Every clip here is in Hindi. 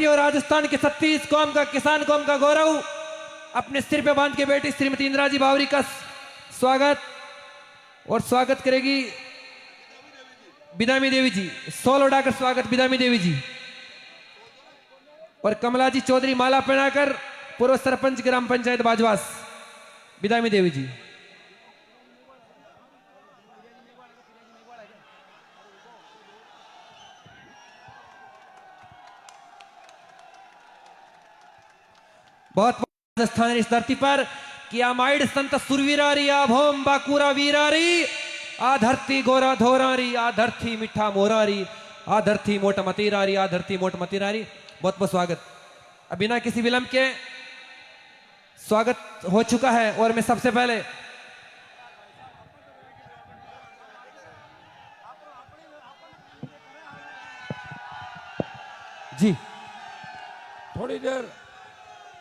और राजस्थान के 36 कौम का किसान कौम का गौरव अपने सिर पे बांध के बेटी श्रीमती इंदिरा जी बावरी का स्वागत और स्वागत करेगी बिदामी देवी जी। सोल उड़ाकर स्वागत बिदामी देवी जी और कमला जी चौधरी माला पहनाकर पूर्व सरपंच ग्राम पंचायत बाजवास बिदामी देवी जी। बहुत राजस्थान इस धरती पर किया माइड संत सुरवीरारी आ भोम बाकुरा वीरारी आ धरती गोरा धोरारी आ धरती मिठा मोरारी आ धरती मोट मतीरारी आ धरती मोट मतीरारी। बहुत बहुत स्वागत। अब बिना किसी विलंब के स्वागत हो चुका है और मैं सबसे पहले जी थोड़ी देर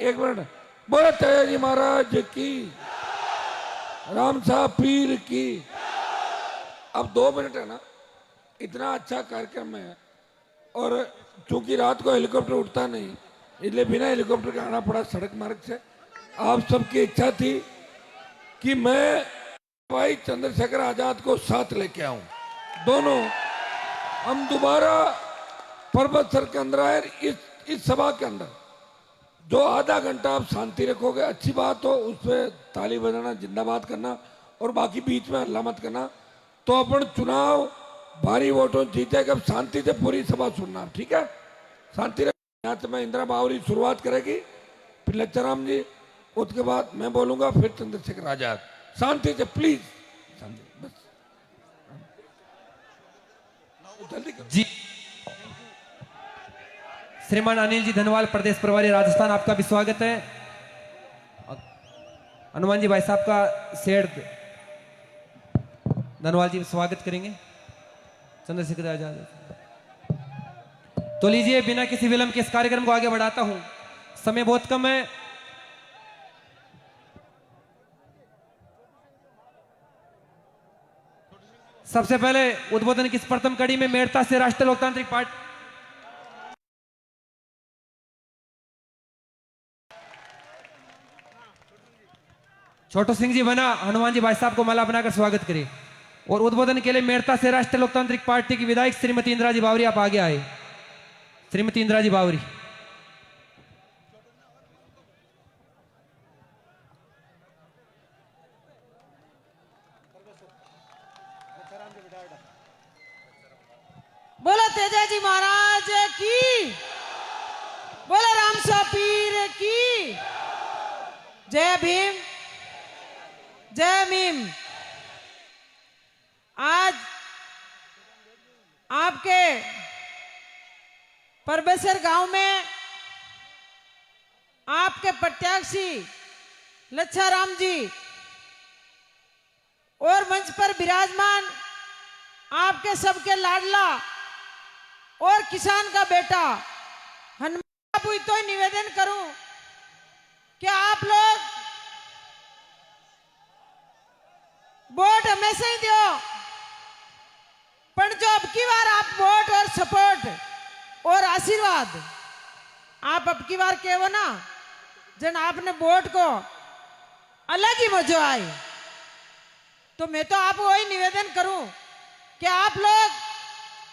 एक मिनट बोले तेजा जी महाराज की, राम साहब पीर की। अब 2 मिनट है ना, इतना अच्छा कार्यक्रम है और चूंकि रात को हेलीकॉप्टर उठता नहीं इसलिए बिना हेलीकॉप्टर के आना पड़ा सड़क मार्ग से। आप सबकी इच्छा थी कि मैं भाई चंद्रशेखर आजाद को साथ लेके आऊं, दोनों हम दोबारा पर्वत सर के अंदर आए। इस सभा के अंदर जो आधा घंटा आप शांति रखोगे, अच्छी बात हो, उस पर ताली बजाना, जिंदाबाद करना और बाकी बीच में हल्ला मत करना। तो अपन चुनाव भारी वोटों जीतेगा। अब शांति से पूरी सभा सुनना, ठीक है? शांति रख। यहाँ से मैं इंदिरा बावरी शुरुआत करेगी, फिर लच्छाराम जी, उसके बाद मैं बोलूंगा, फिर चंद्रशेखर आजाद। शांति से प्लीज, शांति बस, जल्दी जी। श्रीमान अनिल जी धनवाल प्रदेश प्रभारी राजस्थान, आपका भी स्वागत है। हनुमान जी भाई साहब का शेर धनवाल जी स्वागत करेंगे चंद्रशेखर आजाद। तो लीजिए बिना किसी विलंब के इस कार्यक्रम को आगे बढ़ाता हूं, समय बहुत कम है। सबसे पहले उद्बोधन की इस प्रथम कड़ी में मेड़ता से राष्ट्रीय लोकतांत्रिक पार्टी छोटू सिंह जी बना हनुमान जी भाई साहब को माला बनाकर स्वागत करिए और उद्बोधन के लिए मेड़ता से राष्ट्रीय लोकतांत्रिक पार्टी की विधायक श्रीमती इंदिरा जी बावरी आप आगे आए। श्रीमती इंदिरा जी बावरी। बोलो तेजा जी महाराज की, बोलो राम साहब पीर की, जय भीम जय भीम। आज आपके परबेसर गांव में आपके प्रत्याशी लच्छाराम जी और मंच पर विराजमान आपके सबके लाडला और किसान का बेटा हनुमान बाबू तो निवेदन करूं कि आप लोग वोट हमेशा ही दो, पर जो अब की बार आप वोट और सपोर्ट और आशीर्वाद आप अब की बार कहो ना, जन आपने वोट को अलग ही मजा आए, तो मैं तो आपको वही निवेदन करूं कि आप लोग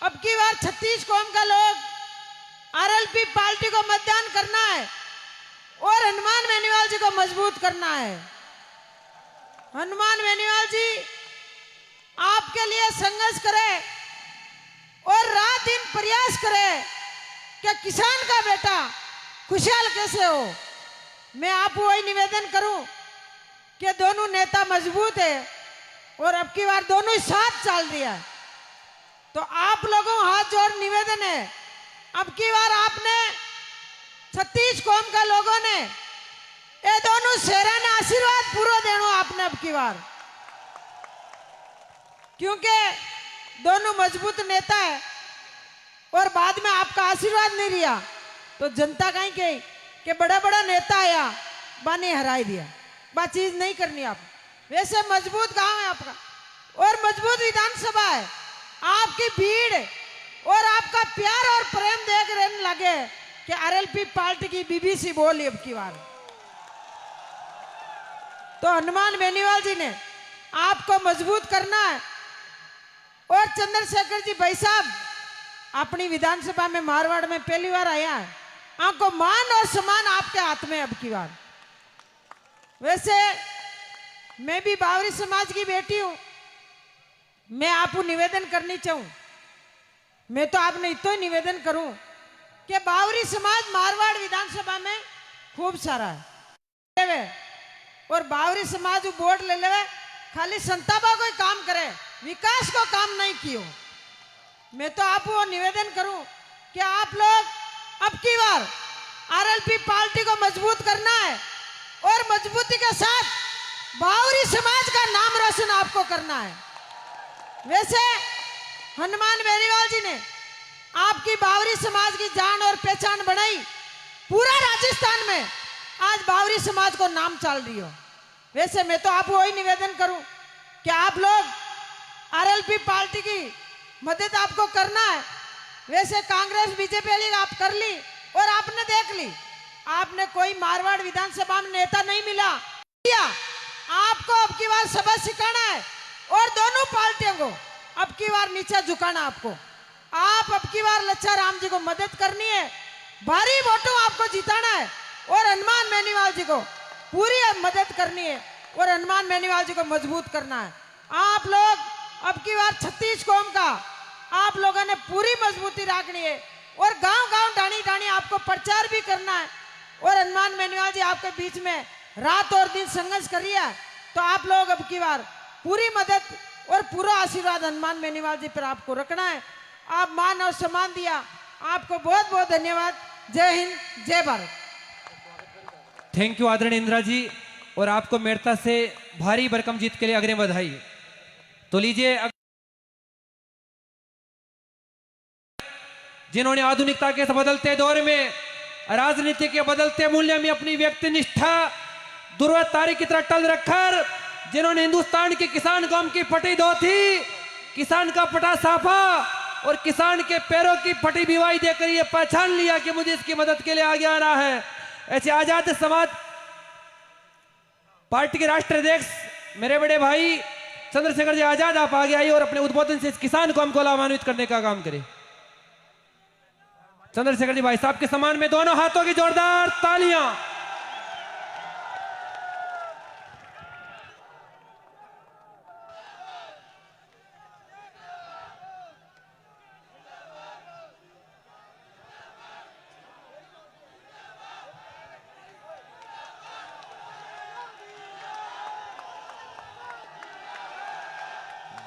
अब की बार 36 कौम का लोग आरएलपी पार्टी को मतदान करना है और हनुमान बेनीवाल जी को मजबूत करना है। हनुमान बेनीवाल जी आपके लिए संघर्ष करे और रात दिन प्रयास करे कि किसान का बेटा खुशहाल कैसे हो। मैं आपको वही निवेदन करूं कि दोनों नेता मजबूत है और अब की बार दोनों ही साथ चल दिया है, तो आप लोगों हाथ जोड़ निवेदन है, अब की बार आपने 36 कौम का लोगों ने ये दोनों शेरा ने आशीर्वाद पूरा देना आपने अब की बार, क्योंकि दोनों मजबूत नेता है और बाद में आपका आशीर्वाद नहीं रिया तो जनता कहीं कही कि बड़ा बड़ा नेता आया बाने हराई दिया, बात चीज नहीं करनी आप। वैसे मजबूत गांव है आपका और मजबूत विधानसभा है, आपकी भीड़ और आपका प्यार और प्रेम देख रहने लगे कि आरएलपी पार्टी की बीबीसी बोली अब की बार। तो हनुमान बेनीवाल जी ने आपको मजबूत करना है। और चंद्रशेखर जी भाई साहब अपनी विधानसभा में मारवाड़ में पहली बार आया है। आपको मान और सम्मान आपके हाथ में अब की बार। वैसे मैं भी बावरी समाज की बेटी हूं। मैं आपको निवेदन करनी चाहूं। मैं तो आपने इतना ही निवेदन करूं कि बावरी समाज मारवाड़ विधानसभा में खूब सारा है और बावरी समाज बोर्ड ले ले खाली संताबा को काम करे, विकास को काम नहीं कियो। मैं तो आपको निवेदन करूं कि आप लोग अब की बार आरएलपी पार्टी को मजबूत करना है और मजबूती के साथ बावरी समाज का नाम रोशन आपको करना है। वैसे हनुमान बेनीवाल जी ने आपकी बावरी समाज की जान और पहचान बनाई। पूरा राजस्थान में आज बावरी समाज को नाम चल रही हो। वैसे मैं तो आपको वही निवेदन करूं कि आप लोग आरएलपी पार्टी की मदद आपको करना है। वैसे कांग्रेस बीजेपी लीग आप कर ली और आपने देख ली, आपने कोई मारवाड़ विधानसभा में नेता नहीं मिला। आपको अब की बार सबक सिखाना है और दोनों पार्टियों को अब की बार नीचे झुकाना। आपको आप अब की बार लच्छा राम जी को मदद करनी है, भारी वोटों आपको जिताना है और हनुमान बेनीवाल जी को पूरी मदद करनी है और हनुमान बेनीवाल जी को मजबूत करना है। आप लोग अब की बार 36 कौम का आप लोगों ने पूरी मजबूती रखनी है और गांव-गांव डाणी-डाणी आपको प्रचार भी करना है। और हनुमान बेनीवाल जी आपके बीच में रात और दिन संघर्ष कर रही है। तो आप लोग अब की बार पूरी मदद और पूरा आशीर्वाद हनुमान बेनीवाल जी पर आपको रखना है। आप मान और सम्मान दिया, आपको बहुत बहुत धन्यवाद। जय हिंद, जय भारत। थैंक यू आदरणीय इंदिरा जी। और आपको मेड़ता से भारी भरकम जीत के लिए अग्रिम बधाई। तो लीजिए, जिन्होंने आधुनिकता के इस बदलते दौर में राजनीति के बदलते मूल्य में अपनी व्यक्तिनिष्ठा दुर्वतारी की तरह टल रखकर, जिन्होंने हिंदुस्तान के किसान कौम की फटी धोती, किसान का पटा साफा और किसान के पैरों की फटी बिवाई देकर यह पहचान लिया कि मुझे इसकी मदद के लिए आगे आना है, ऐसे आजाद समाज पार्टी के राष्ट्रीय अध्यक्ष मेरे बड़े भाई चंद्रशेखर जी आजाद, आप आगे आइए और अपने उद्बोधन से इस किसान को हमको लाभान्वित करने का काम करें। चंद्रशेखर जी भाई साहब के सम्मान में दोनों हाथों की जोरदार तालियां।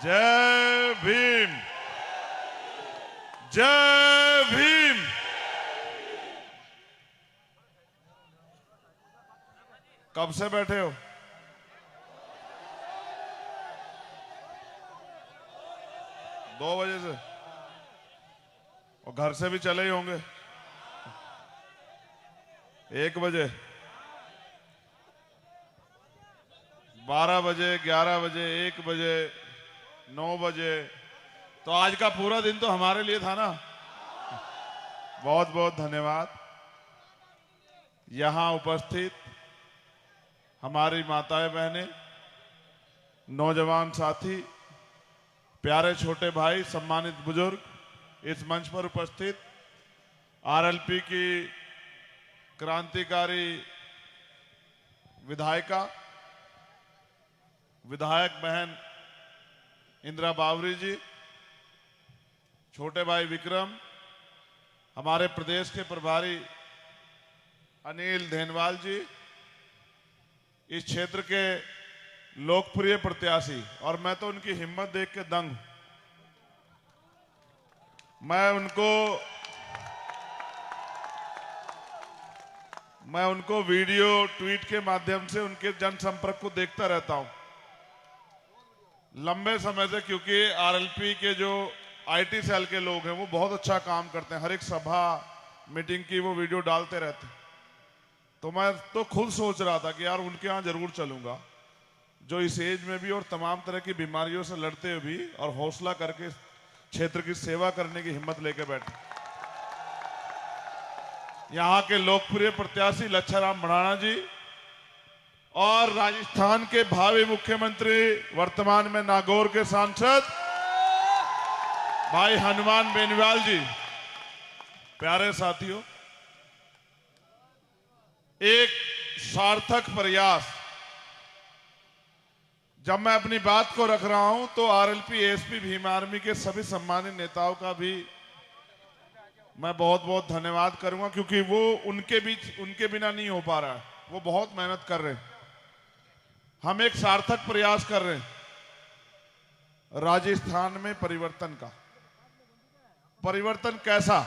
जय भीम, जय भीम। कब से बैठे हो? दो बजे से, और घर से भी चले ही होंगे 1 बजे, 12 बजे, 11 बजे, 1 बजे, 9 बजे। तो आज का पूरा दिन तो हमारे लिए था ना। बहुत बहुत धन्यवाद। यहां उपस्थित हमारी माताएं बहनें, नौजवान साथी, प्यारे छोटे भाई, सम्मानित बुजुर्ग, इस मंच पर उपस्थित आरएलपी की क्रांतिकारी विधायिका, विधायक बहन इंदिरा बावरी जी, छोटे भाई विक्रम, हमारे प्रदेश के प्रभारी अनिल धेनवाल जी, इस क्षेत्र के लोकप्रिय प्रत्याशी, और मैं तो उनकी हिम्मत देख के दंग। मैं उनको वीडियो ट्वीट के माध्यम से उनके जनसंपर्क को देखता रहता हूं लंबे समय से, क्योंकि आरएलपी के जो आईटी सेल के लोग हैं वो बहुत अच्छा काम करते हैं। हर एक सभा मीटिंग की वो वीडियो डालते रहते हैं। तो मैं तो खुद सोच रहा था कि यार उनके यहाँ जरूर चलूंगा, जो इस एज में भी और तमाम तरह की बीमारियों से लड़ते हुए भी और हौसला करके क्षेत्र की सेवा करने की हिम्मत लेके बैठे। यहाँ के लोकप्रिय प्रत्याशी लच्छाराम भड़ाना जी और राजस्थान के भावी मुख्यमंत्री वर्तमान में नागौर के सांसद भाई हनुमान बेनीवाल जी। प्यारे साथियों, एक सार्थक प्रयास। जब मैं अपनी बात को रख रहा हूं तो आरएलपी एएसपी भीम आर्मी के सभी सम्मानित नेताओं का भी मैं बहुत बहुत धन्यवाद करूंगा, क्योंकि वो उनके बिना नहीं हो पा रहा है। वो बहुत मेहनत कर रहे हैं। हम एक सार्थक प्रयास कर रहे हैं राजस्थान में परिवर्तन का। परिवर्तन कैसा?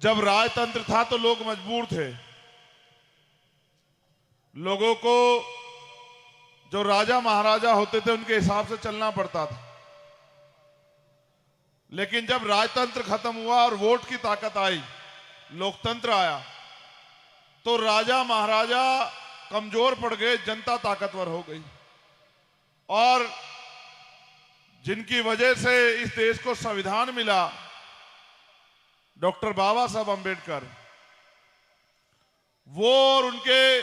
जब राजतंत्र था तो लोग मजबूर थे, लोगों को जो राजा महाराजा होते थे उनके हिसाब से चलना पड़ता था। लेकिन जब राजतंत्र खत्म हुआ और वोट की ताकत आई, लोकतंत्र आया, तो राजा महाराजा कमजोर पड़ गए, जनता ताकतवर हो गई। और जिनकी वजह से इस देश को संविधान मिला, डॉक्टर बाबा साहब अंबेडकर, वो और उनके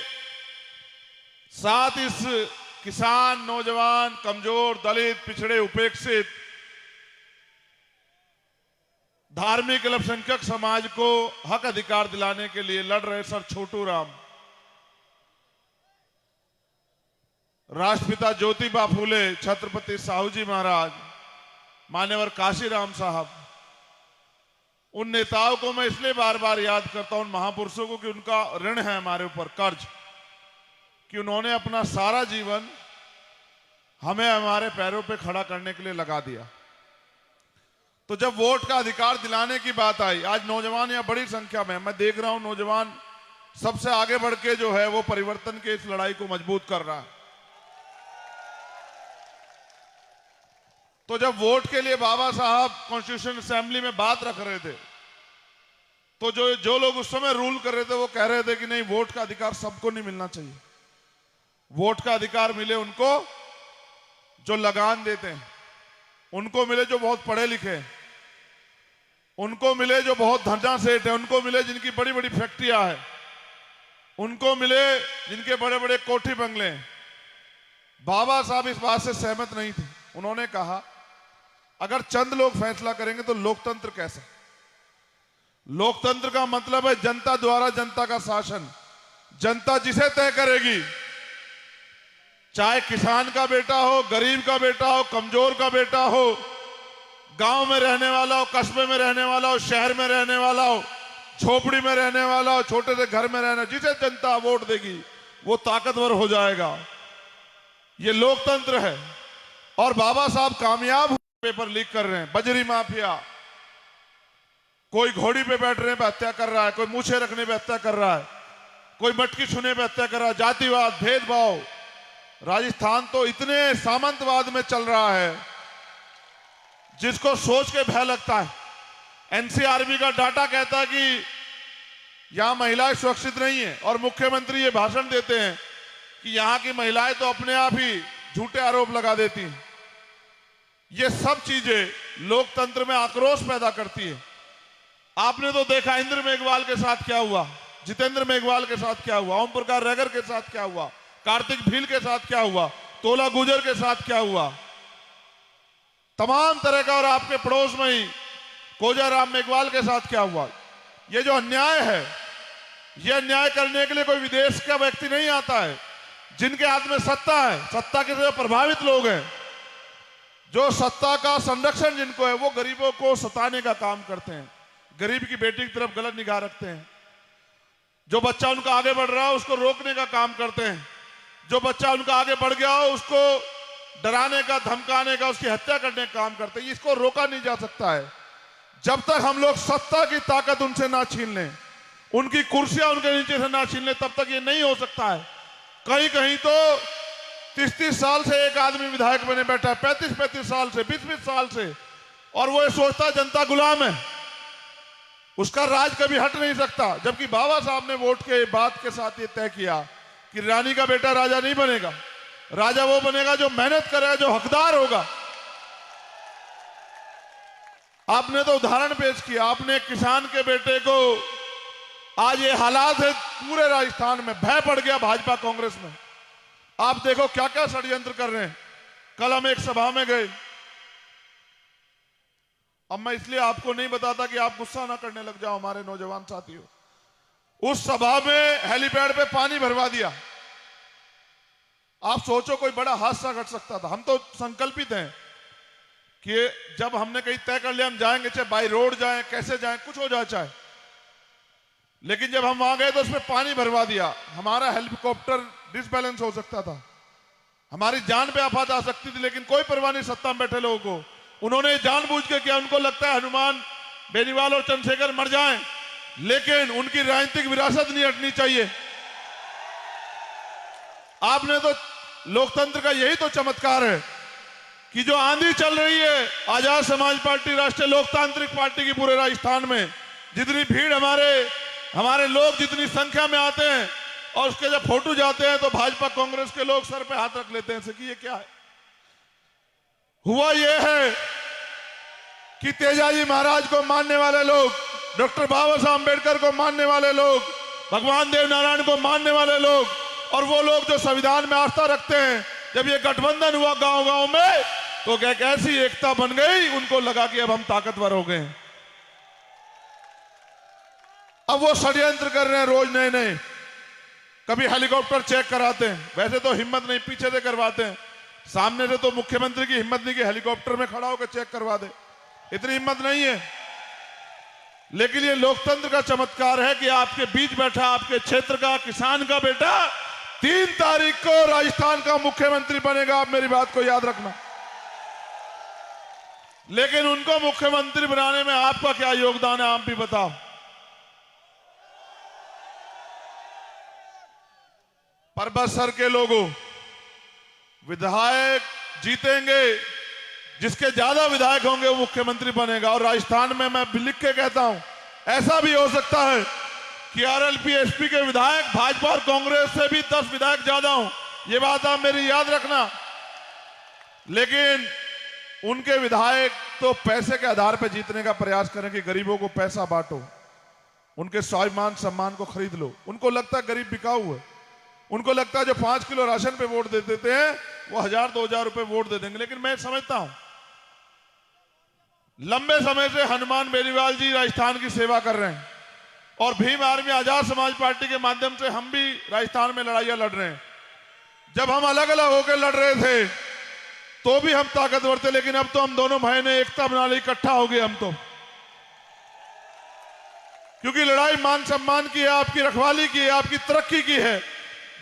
साथ इस किसान, नौजवान, कमजोर, दलित, पिछड़े, उपेक्षित, धार्मिक अल्पसंख्यक समाज को हक अधिकार दिलाने के लिए लड़ रहे सर छोटू राम, राष्ट्रपिता ज्योतिबा फूले, छत्रपति साहू जी महाराज, मान्यवर काशीराम साहब, उन नेताओं को मैं इसलिए बार बार याद करता हूं, उन महापुरुषों को, कि उनका ऋण है हमारे ऊपर, कर्ज, कि उन्होंने अपना सारा जीवन हमें हमारे पैरों पे खड़ा करने के लिए लगा दिया। तो जब वोट का अधिकार दिलाने की बात आई, आज नौजवान यहां बड़ी संख्या में, मैं देख रहा हूं नौजवान सबसे आगे बढ़ के जो है वो परिवर्तन के इस लड़ाई को मजबूत कर रहा है। तो जब वोट के लिए बाबा साहब कॉन्स्टिट्यूशन असेंबली में बात रख रहे थे, तो जो लोग उस समय रूल कर रहे थे वो कह रहे थे कि नहीं, वोट का अधिकार सबको नहीं मिलना चाहिए। वोट का अधिकार मिले उनको जो लगान देते हैं, उनको मिले जो बहुत पढ़े लिखे हैं, उनको मिले जो बहुत धरना सेठ है, उनको मिले जिनकी बड़ी बड़ी फैक्ट्रियां हैं, उनको मिले जिनके बड़े बड़े कोठी बंगले हैं। बाबा साहब इस बात से सहमत नहीं थे। उन्होंने कहा अगर चंद लोग फैसला करेंगे तो लोकतंत्र कैसा? लोकतंत्र का मतलब है जनता द्वारा जनता का शासन। जनता जिसे तय करेगी, चाहे किसान का बेटा हो, गरीब का बेटा हो, कमजोर का बेटा हो, गांव में रहने वाला हो, कस्बे में रहने वाला हो, शहर में रहने वाला हो, झोपड़ी में रहने वाला हो, छोटे से घर में रहना, जिसे जनता वोट देगी वो ताकतवर हो जाएगा। ये लोकतंत्र है। और बाबा साहब कामयाब पेपर लीक कर रहे हैं। बजरी माफिया, कोई घोड़ी पे बैठ रहे पे हत्या कर रहा है, कोई मूछे रखने पे हत्या कर रहा है, कोई मटकी छूने पे हत्या कर रहा है। जातिवाद, भेदभाव, राजस्थान तो इतने सामंतवाद में चल रहा है जिसको सोच के भय लगता है। एनसीआरबी का डाटा कहता है कि यहां महिलाएं सुरक्षित नहीं है, और मुख्यमंत्री ये भाषण देते हैं कि यहां की महिलाएं तो अपने आप ही झूठे आरोप लगा देती हैं। ये सब चीजें लोकतंत्र में आक्रोश पैदा करती है। आपने तो देखा इंद्र मेघवाल के साथ क्या हुआ, जितेंद्र मेघवाल के साथ क्या हुआ, ओम प्रकाश रैगर के साथ क्या हुआ, कार्तिक भील के साथ क्या हुआ, तोला गुजर के साथ क्या हुआ, तमाम तरह का। और आपके पड़ोस में ही कोजाराम मेघवाल के साथ क्या हुआ। ये जो अन्याय है, ये अन्याय करने के लिए कोई विदेश का व्यक्ति नहीं आता है। जिनके हाथ में सत्ता है, सत्ता के से प्रभावित लोग हैं, जो सत्ता का संरक्षण जिनको है, वो गरीबों को सताने का काम करते हैं, गरीब की बेटी की तरफ गलत निगाह रखते हैं। जो बच्चा उनका आगे बढ़ रहा हो उसको रोकने का काम करते हैं। जो बच्चा उनका आगे बढ़ गया हो उसको डराने का, धमकाने का, उसकी हत्या करने का काम करते हैं। इसको रोका नहीं जा सकता है। जब तक हम लोग सत्ता की ताकत उनसे ना छीन लें, उनकी कुर्सियां उनके नीचे से ना छीन लें, तब तक ये नहीं हो सकता है। कहीं कहीं तो 30-30 साल से एक आदमी विधायक बने बैठा है, 35-35 साल से, 20-20 साल से, और वो ये सोचता है जनता गुलाम है, उसका राज कभी हट नहीं सकता। जबकि बाबा साहब ने वोट के बात के साथ ये तय किया कि रानी का बेटा राजा नहीं बनेगा, राजा वो बनेगा जो मेहनत करेगा, जो हकदार होगा। आपने तो उदाहरण पेश किया, आपने किसान के बेटे को आज ये हालात है पूरे राजस्थान में, भय पड़ गया भाजपा कांग्रेस में। आप देखो क्या क्या षड्यंत्र कर रहे हैं। कल हम एक सभा में गए, अब मैं इसलिए आपको नहीं बताता कि आप गुस्सा ना करने लग जाओ हमारे नौजवान साथियों। उस सभा में हेलीपैड पे पानी भरवा दिया। आप सोचो कोई बड़ा हादसा घट सकता था। हम तो संकल्पित हैं कि जब हमने कहीं तय कर लिया हम जाएंगे, चाहे बाई रोड जाएं, कैसे जाएं, कुछ हो जाए चाहे, लेकिन जब हम वहां गए तो उसमें पानी भरवा दिया। हमारा हेलीकॉप्टर डिसबैलेंस हो सकता था, हमारी जान पे आफत आ सकती थी, लेकिन कोई परवाह नहीं सत्ता में बैठे लोगों को। उन्होंने जानबूझ के किया। उनको लगता है हनुमान, बेनीवाल और चंद्रशेखर मर जाएं, लेकिन उनकी राजनीतिक विरासत नहीं हटनी चाहिए। आपने तो, लोकतंत्र का यही तो चमत्कार है कि जो आंधी चल रही है आजाद समाज पार्टी, राष्ट्रीय लोकतांत्रिक पार्टी की पूरे राजस्थान में, जितनी भीड़ हमारे लोग जितनी संख्या में आते हैं और उसके जब फोटो जाते हैं तो भाजपा कांग्रेस के लोग सर पे हाथ रख लेते हैं कि ये क्या है। हुआ ये है कि तेजाजी महाराज को मानने वाले लोग, डॉक्टर बाबा साहब अम्बेडकर को मानने वाले लोग, भगवान देव नारायण को मानने वाले लोग और वो लोग जो संविधान में आस्था रखते हैं, जब ये गठबंधन हुआ गांव गांव में तो एक ऐसी एकता बन गई, उनको लगा कि अब हम ताकतवर हो गए। अब वो षड्यंत्र कर रहे हैं रोज नए नए। कभी हेलीकॉप्टर चेक कराते हैं, वैसे तो हिम्मत नहीं, पीछे से करवाते हैं। सामने से तो मुख्यमंत्री की हिम्मत नहीं कि हेलीकॉप्टर में खड़ा होकर चेक करवा दे, इतनी हिम्मत नहीं है। लेकिन ये लोकतंत्र का चमत्कार है कि आपके बीच बैठा आपके क्षेत्र का किसान का बेटा 3 तारीख को राजस्थान का मुख्यमंत्री बनेगा। आप मेरी बात को याद रखना। लेकिन उनको मुख्यमंत्री बनाने में आपका क्या योगदान है, आप भी बताओ। परबतसर के लोगों, विधायक जीतेंगे, जिसके ज्यादा विधायक होंगे वो मुख्यमंत्री बनेगा। और राजस्थान में मैं लिख के कहता हूं, ऐसा भी हो सकता है कि आरएलपी एसपी के विधायक भाजपा और कांग्रेस से भी 10 विधायक ज्यादा हों। ये बात आप मेरी याद रखना। लेकिन उनके विधायक तो पैसे के आधार पर जीतने का प्रयास करें कि गरीबों को पैसा बांटो, उनके स्वाभिमान सम्मान को खरीद लो। उनको लगता है गरीब बिकाऊ है, उनको लगता है जो 5 किलो राशन पे वोट दे देते हैं वो 1000-2000 रुपए वोट दे देंगे। लेकिन मैं समझता हूं लंबे समय से हनुमान बेनीवाल जी राजस्थान की सेवा कर रहे हैं और भीम आर्मी आजाद समाज पार्टी के माध्यम से हम भी राजस्थान में लड़ाइयां लड़ रहे हैं। जब हम अलग अलग होकर लड़ रहे थे तो भी हम ताकतवर थे, लेकिन अब तो हम दोनों भाई ने एकता बना ली, इकट्ठा हो गए हम तो। क्योंकि लड़ाई मान सम्मान की है, आपकी रखवाली की है, आपकी तरक्की की है।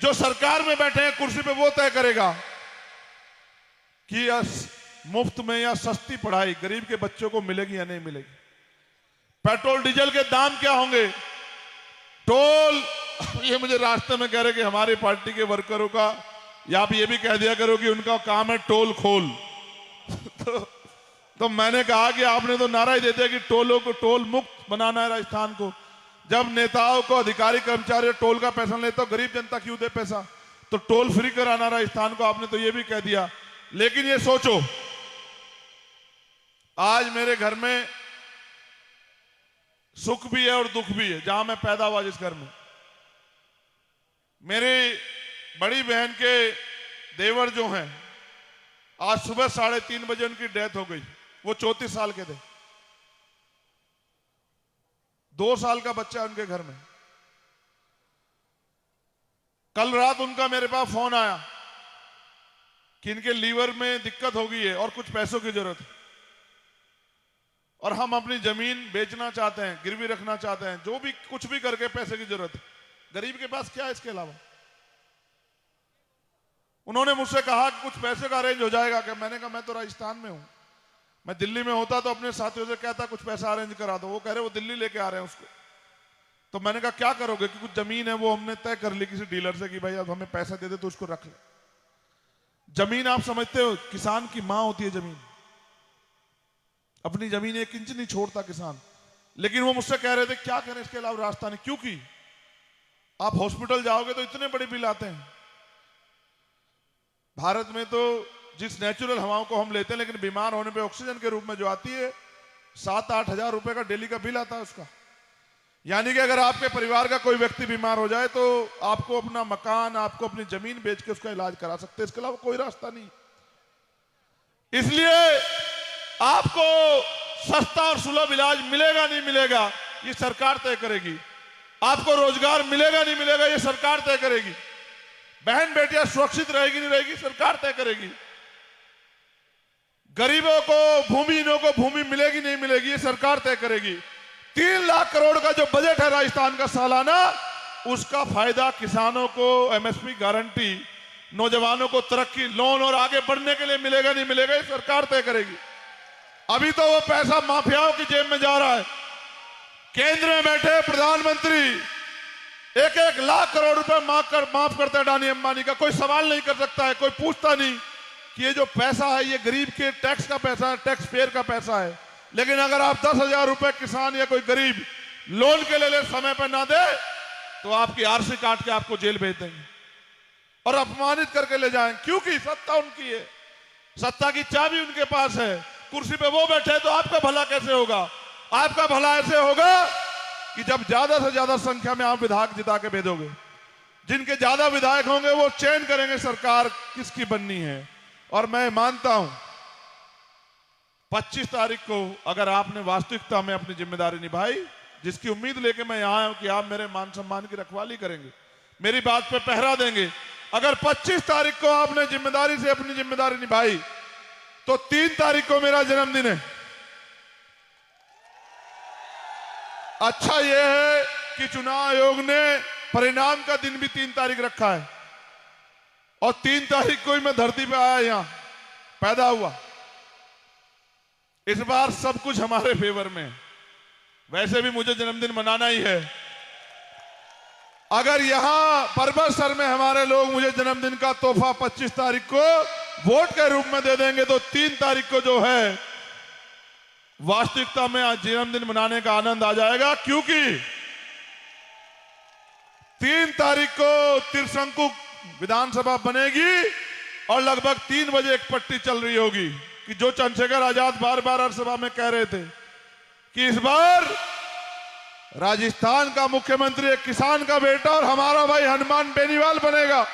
जो सरकार में बैठे हैं कुर्सी पे वो तय करेगा कि मुफ्त में या सस्ती पढ़ाई गरीब के बच्चों को मिलेगी या नहीं मिलेगी, पेट्रोल डीजल के दाम क्या होंगे, टोल। ये मुझे रास्ते में कह रहे कि हमारी पार्टी के वर्करों का, या आप ये भी कह दिया करो कि उनका काम है टोल खोल। तो मैंने कहा कि आपने तो नारा ही दे दिया कि टोलों को टोल मुक्त बनाना है राजस्थान को। जब नेताओं को, अधिकारी कर्मचारी टोल का पैसा लेते हो, गरीब जनता क्यों दे पैसा? तो टोल फ्री कराना राजस्थान को, आपने तो ये भी कह दिया। लेकिन ये सोचो, आज मेरे घर में सुख भी है और दुख भी है। जहां मैं पैदा हुआ जिस घर में, मेरी बड़ी बहन के देवर जो हैं, आज सुबह 3:30 बजे उनकी डेथ हो गई। वो 34 साल के थे, 2 साल का बच्चा है उनके घर में। कल रात उनका मेरे पास फोन आया कि इनके लीवर में दिक्कत हो गई है और कुछ पैसों की जरूरत है और हम अपनी जमीन बेचना चाहते हैं, गिरवी रखना चाहते हैं, जो भी कुछ भी करके पैसे की जरूरत है। गरीब के पास क्या है इसके अलावा? उन्होंने मुझसे कहा कि कुछ पैसे का अरेंज हो जाएगा क्या? मैंने कहा मैं तो राजस्थान में हूं, मैं दिल्ली में होता तो अपने साथियों से कहता कुछ पैसा अरेंज करा दो। वो कह रहे वो दिल्ली लेके आ रहे हैं उसको। तो मैंने कहा क्या करोगे? कि कुछ जमीन है वो हमने तय कर ली किसी डीलर से कि भाई अब हमें पैसा दे दे तो उसको रख ले। जमीन आप समझते हो, किसान की मां होती है जमीन। अपनी जमीन 1 इंच नहीं छोड़ता किसान। लेकिन वो मुझसे कह रहे थे क्या करें इसके अलावा रास्ता नहीं, क्योंकि आप हॉस्पिटल जाओगे तो इतने बड़े बिल आते हैं। भारत में तो जिस नेचुरल हवाओं को हम लेते हैं, लेकिन बीमार होने पे ऑक्सीजन के रूप में जो आती है 7-8 हजार रुपए का डेली का बिल आता है उसका। यानी कि अगर आपके परिवार का कोई व्यक्ति बीमार हो जाए तो आपको अपना मकान, आपको अपनी जमीन बेच के उसका इलाज करा सकते हैं, इसके अलावा कोई रास्ता नहीं। इसलिए आपको सस्ता और सुलभ इलाज मिलेगा नहीं मिलेगा ये सरकार तय करेगी। आपको रोजगार मिलेगा नहीं मिलेगा ये सरकार तय करेगी। बहन बेटियां सुरक्षित रहेगी नहीं रहेगी सरकार तय करेगी। गरीबों को, भूमिहीनों को भूमि मिलेगी नहीं मिलेगी ये सरकार तय करेगी। 3 लाख करोड़ का जो बजट है राजस्थान का सालाना, उसका फायदा किसानों को, एमएसपी गारंटी, नौजवानों को तरक्की, लोन और आगे बढ़ने के लिए मिलेगा नहीं मिलेगा ये सरकार तय करेगी। अभी तो वो पैसा माफियाओं की जेब में जा रहा है। केंद्र में बैठे प्रधानमंत्री 1-1 लाख करोड़ रुपए माफ करता है अडानी अंबानी का। कोई सवाल नहीं कर सकता है, कोई पूछता नहीं कि ये जो पैसा है ये गरीब के टैक्स का पैसा है, टैक्स पेयर का पैसा है। लेकिन अगर आप 10,000 रुपए किसान या कोई गरीब लोन के ले समय पर ना दे तो आपकी आरसी काट के आपको जेल भेज देंगे और अपमानित करके ले जाएंगे, क्योंकि सत्ता उनकी है, सत्ता की चाबी उनके पास है, कुर्सी पे वो बैठे। तो आपका भला कैसे होगा? आपका भला ऐसे होगा कि जब ज्यादा से ज्यादा संख्या में आप विधायक जिता के भेजोगे। जिनके ज्यादा विधायक होंगे वो चयन करेंगे सरकार किसकी बननी है। और मैं मानता हूं 25 तारीख को अगर आपने वास्तविकता में अपनी जिम्मेदारी निभाई, जिसकी उम्मीद लेके मैं यहां आया हूं कि आप मेरे मान सम्मान की रखवाली करेंगे, मेरी बात पे पहरा देंगे, अगर 25 तारीख को आपने जिम्मेदारी से अपनी जिम्मेदारी निभाई तो 3 तारीख को मेरा जन्मदिन है। अच्छा यह है कि चुनाव आयोग ने परिणाम का दिन भी 3 तारीख रखा है और 3 तारीख को ही मैं धरती पे आया, यहां पैदा हुआ। इस बार सब कुछ हमारे फेवर में है। वैसे भी मुझे जन्मदिन मनाना ही है। अगर यहां परबतसर में हमारे लोग मुझे जन्मदिन का तोहफा 25 तारीख को वोट के रूप में दे देंगे तो 3 तारीख को जो है वास्तविकता में आज जन्मदिन मनाने का आनंद आ जाएगा, क्योंकि 3 तारीख को त्रिशंकु विधानसभा बनेगी और लगभग 3 बजे एक पट्टी चल रही होगी कि जो चंद्रशेखर आजाद बार बार हर सभा में कह रहे थे कि इस बार राजस्थान का मुख्यमंत्री एक किसान का बेटा और हमारा भाई हनुमान बेनीवाल बनेगा।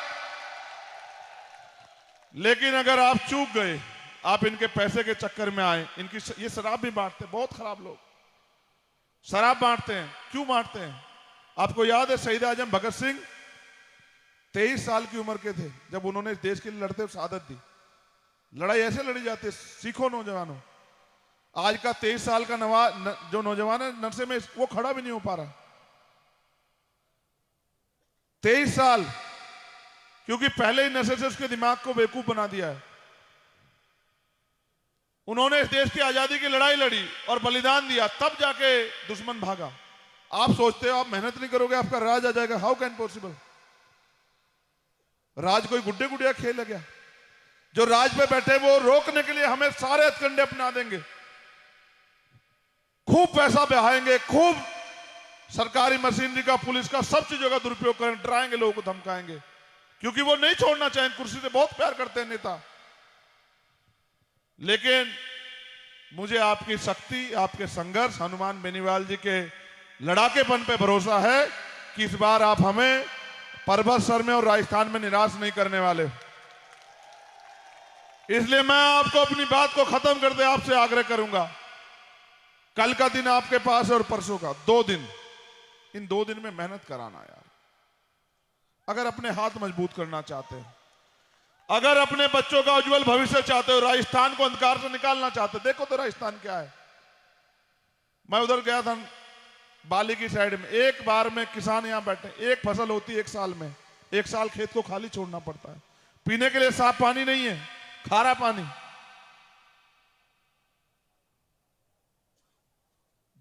लेकिन अगर आप चूक गए, आप इनके पैसे के चक्कर में आए, इनकी ये शराब भी बांटते हैं, बहुत खराब लोग शराब बांटते हैं। क्यों बांटते हैं? आपको याद है शहीद आजम भगत सिंह 23 साल की उम्र के थे जब उन्होंने देश के लिए लड़ते हुए शहादत दी। लड़ाई ऐसे लड़ी जाती है, सीखो नौजवानों। आज का 23 साल का जो नौजवान है नशे में, वो खड़ा भी नहीं हो पा रहा। 23 साल, क्योंकि पहले ही नशे से उसके दिमाग को बेवकूफ बना दिया है। उन्होंने इस देश की आजादी की लड़ाई लड़ी और बलिदान दिया, तब जाके दुश्मन भागा। आप सोचते हो आप मेहनत नहीं करोगे आपका राज आ जाएगा? How can possible? राज कोई गुड्डे गुड़िया खेल है क्या? जो राज पे बैठे वो रोकने के लिए हमें सारे हथकंडे अपना देंगे, खूब पैसा बहाएंगे, खूब सरकारी मशीनरी का, पुलिस का, सब चीजों का दुरुपयोग करेंगे, डराएंगे, लोगों को धमकाएंगे, क्योंकि वो नहीं छोड़ना चाहेंगे। कुर्सी से बहुत प्यार करते हैं नेता। लेकिन मुझे आपकी शक्ति, आपके संघर्ष, हनुमान बेनीवाल जी के लड़ाकेपन पे भरोसा है कि इस बार आप हमें परबतसर में और राजस्थान में निराश नहीं करने वाले। इसलिए मैं आपको अपनी बात को खत्म करते आपसे आग्रह करूंगा, कल का दिन आपके पास है और परसों का 2 दिन, इन 2 दिन में मेहनत कराना यार। अगर अपने हाथ मजबूत करना चाहते हो, अगर अपने बच्चों का उज्जवल भविष्य चाहते हो, राजस्थान को अंधकार से निकालना चाहते हो, देखो तो राजस्थान क्या है। मैं उधर गया था बाली की साइड में, एक बार में किसान यहां बैठे, एक फसल होती है 1 साल में, 1 साल खेत को खाली छोड़ना पड़ता है, पीने के लिए साफ पानी नहीं है, खारा पानी।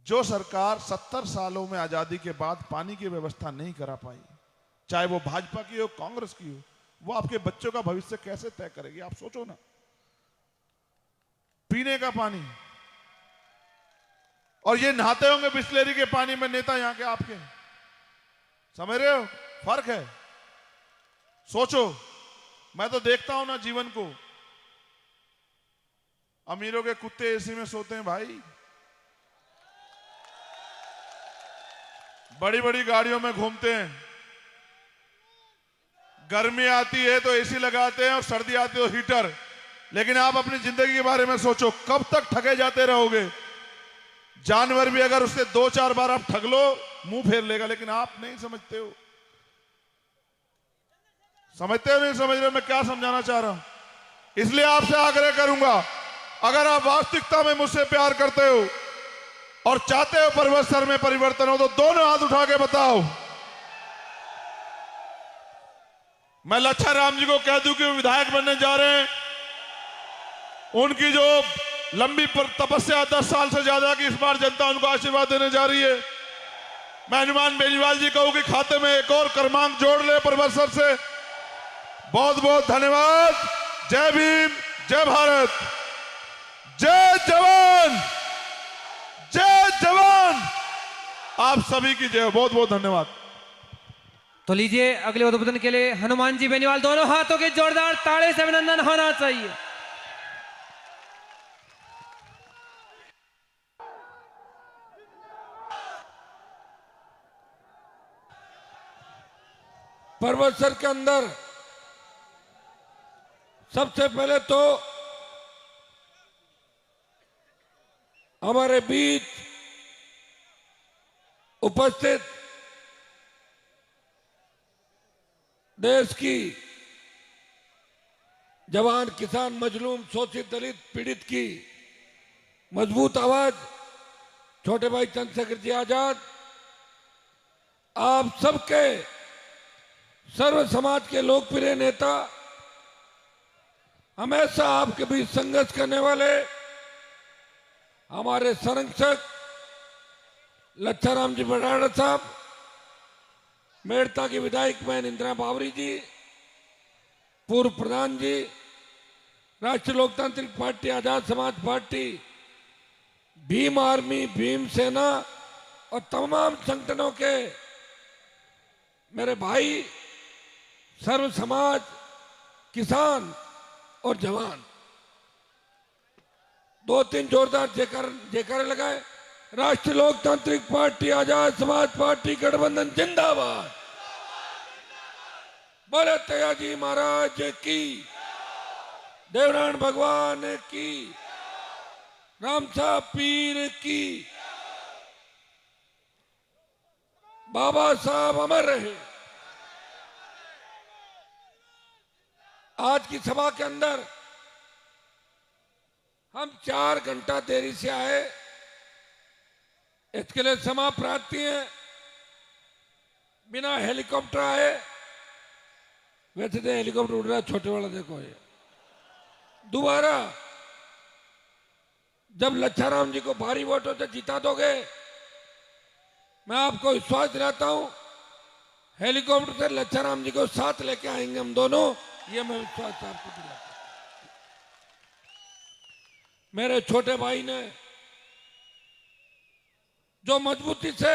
जो सरकार 70 सालों में आजादी के बाद पानी की व्यवस्था नहीं करा पाई, चाहे वो भाजपा की हो, कांग्रेस की हो, वो आपके बच्चों का भविष्य कैसे तय करेगी? आप सोचो ना। पीने का पानी, और ये नहाते होंगे बिस्लेरी के पानी में नेता यहां के आपके, समझ रहे हो? फर्क है। सोचो, मैं तो देखता हूं ना जीवन को, अमीरों के कुत्ते एसी में सोते हैं भाई, बड़ी बड़ी गाड़ियों में घूमते हैं, गर्मी आती है तो एसी लगाते हैं और सर्दी आती है तो हीटर। लेकिन आप अपनी जिंदगी के बारे में सोचो, कब तक ठगे जाते रहोगे? जानवर भी अगर उससे 2-4 बार आप ठग लो मुंह फेर लेगा, लेकिन आप नहीं समझते हो। समझते हो नहीं समझ रहे मैं क्या समझाना चाह रहा हूं? इसलिए आपसे आग्रह करूंगा, अगर आप वास्तविकता में मुझसे प्यार करते हो और चाहते हो पर्वत सर में परिवर्तन हो तो दोनों हाथ उठा के बताओ। मैं लच्छा राम जी को कह दूं कि वो विधायक बनने जा रहे हैं। उनकी जो लंबी तपस्या 10 साल से ज्यादा की, इस बार जनता उनको आशीर्वाद देने जा रही है। मैं हनुमान बेनीवाल जी कहूं कि खाते में एक और क्रमांक जोड़ ले पर्वत सर से। बहुत बहुत धन्यवाद। जय भीम, जय भारत, जय जवान, जय जवान। आप सभी की जय। बहुत बहुत धन्यवाद। तो लीजिए अगले उद्बोधन के लिए हनुमान जी बेनीवाल, दोनों हाथों के जोरदार ताड़े से अभिनंदन होना चाहिए। पर्वत सर के अंदर सबसे पहले तो हमारे बीच उपस्थित देश की जवान, किसान, मजलूम, शोषित, दलित, पीड़ित की मजबूत आवाज छोटे भाई चंद्रशेखर जी आजाद, आप सबके सर्व समाज के लोकप्रिय नेता, हमेशा आपके बीच संघर्ष करने वाले हमारे संरक्षक लच्छाराम जी बराड़ा साहब, मेड़ता की विधायक बहन इंदिरा बावरी जी, पूर्व प्रधान जी, राष्ट्रीय लोकतांत्रिक party, Azad Samaj party, Bhim army, Bhim सेना और तमाम संगठनों के मेरे भाई, सर्व समाज, किसान और जवान, 2-3 जोरदार जयकारे लगाए। राष्ट्रीय लोकतांत्रिक पार्टी, आजाद समाज पार्टी, गठबंधन जिंदाबाद। बोले तेयाजी महाराज की, देवनारायण भगवान की, रामसा पीर की, बाबा साहब अमर रहे। आज की सभा के अंदर हम 4 घंटा देरी से आए, इसके लिए क्षमा प्रार्थी है। बिना हेलीकॉप्टर आए, वैसे तो हेलीकॉप्टर उड़ रहा है, छोटे वाला देखो ये। दोबारा जब लच्छाराम जी को भारी वोटों से जिता दोगे, मैं आपको विश्वास दिलाता हूं, हेलीकॉप्टर से लच्छाराम जी को साथ लेके आएंगे हम दोनों, ये मैं विश्वास आपको दिलाता हूं। मेरे छोटे भाई ने जो मजबूती से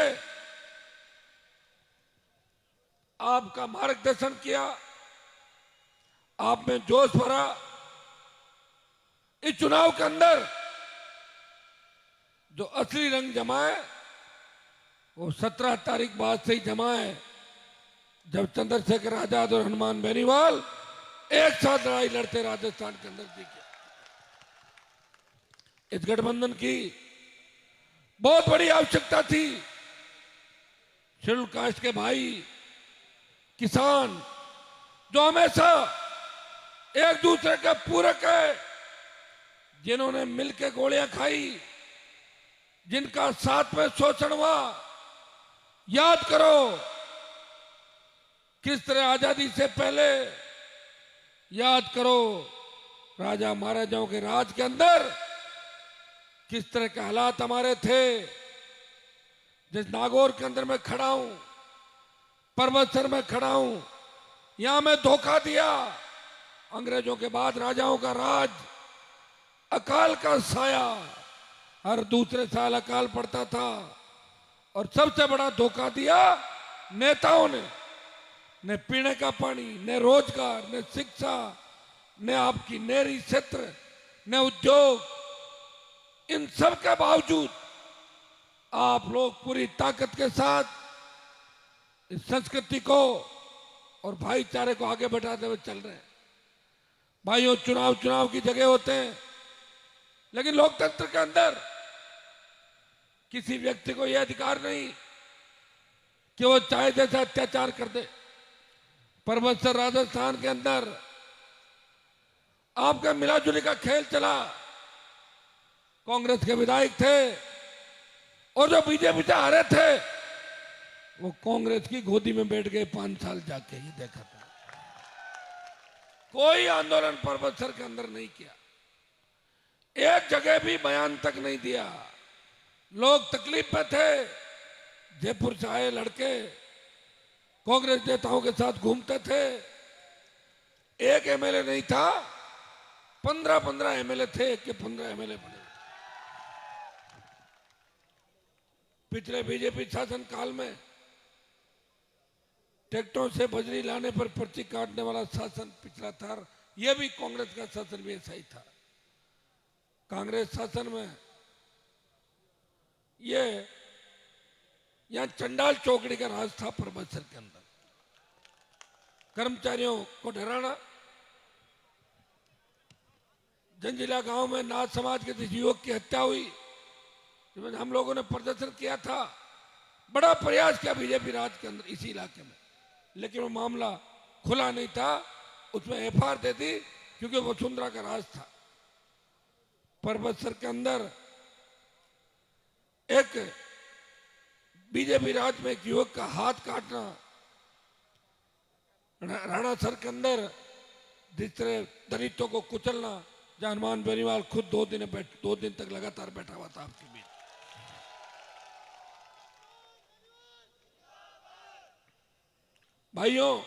आपका मार्गदर्शन किया, आप में जोश भरा, इस चुनाव के अंदर जो असली रंग जमा है वो 17 तारीख बाद से ही जमा है, जब चंद्रशेखर आजाद और हनुमान बेनीवाल एक साथ लड़ाई लड़ते राजस्थान के अंदर दिखे। इस गठबंधन की बहुत बड़ी आवश्यकता थी। शेड्यूल कास्ट के भाई, किसान जो हमेशा एक दूसरे के पूरक है, जिन्होंने मिलकर गोलियां खाई, जिनका साथ में शोषण हुआ। याद करो किस तरह आजादी से पहले, याद करो राजा महाराजाओं के राज के अंदर किस तरह के हालात हमारे थे। जिस नागौर के अंदर मैं खड़ा हूं, पर्वतसर में खड़ा हूं, यहां मैं धोखा दिया। अंग्रेजों के बाद राजाओं का राज, अकाल का साया, हर दूसरे साल अकाल पड़ता था। और सबसे बड़ा धोखा दिया नेताओं ने, न पीने का पानी, न रोजगार, न शिक्षा, न आपकी नहरी क्षेत्र, न उद्योग। इन सब के बावजूद आप लोग पूरी ताकत के साथ इस संस्कृति को और भाईचारे को आगे बढ़ाते हुए चल रहे हैं। भाइयों, चुनाव की जगह होते हैं, लेकिन लोकतंत्र के अंदर किसी व्यक्ति को यह अधिकार नहीं कि वो चाहे जैसा अत्याचार कर दे। परबतसर राजस्थान के अंदर आपका मिलाजुली का खेल चला। कांग्रेस के विधायक थे और जो बीजेपी से हारे थे वो कांग्रेस की गोदी में बैठ गए 5 साल जाके। ही देखा था, कोई आंदोलन परबतसर के अंदर नहीं किया, एक जगह भी बयान तक नहीं दिया। लोग तकलीफ में थे। जयपुर से आए लड़के कांग्रेस नेताओं के साथ घूमते थे। एक एमएलए नहीं था, 15 एमएलए थे कि 15 एमएलए बने। पिछले बीजेपी शासन काल में ट्रैक्टरों से बजरी लाने पर पर्ची काटने वाला शासन पिछला था। यह भी कांग्रेस का शासन भी ऐसा ही था। कांग्रेस शासन में ये यहां चंडाल चौकड़ी का राज था। परबतसर के अंदर कर्मचारियों को डराना। जंजीला गांव में नाथ समाज के किसी युवक की हत्या हुई, हम लोगों ने प्रदर्शन किया था, बड़ा प्रयास किया बीजेपी राज के अंदर इसी इलाके में, लेकिन वो मामला खुला नहीं था। उसमें एफआईआर दे दी क्योंकि वसुंधरा का राज था। परबतसर के अंदर एक बीजेपी राज में एक युवक का हाथ काटना, राणासर के अंदर दूसरे दलितों को कुचलना, जहां हनुमान बेनीवाल खुद 2 दिन तक लगातार बैठा हुआ था आपके बीच। भाइयों,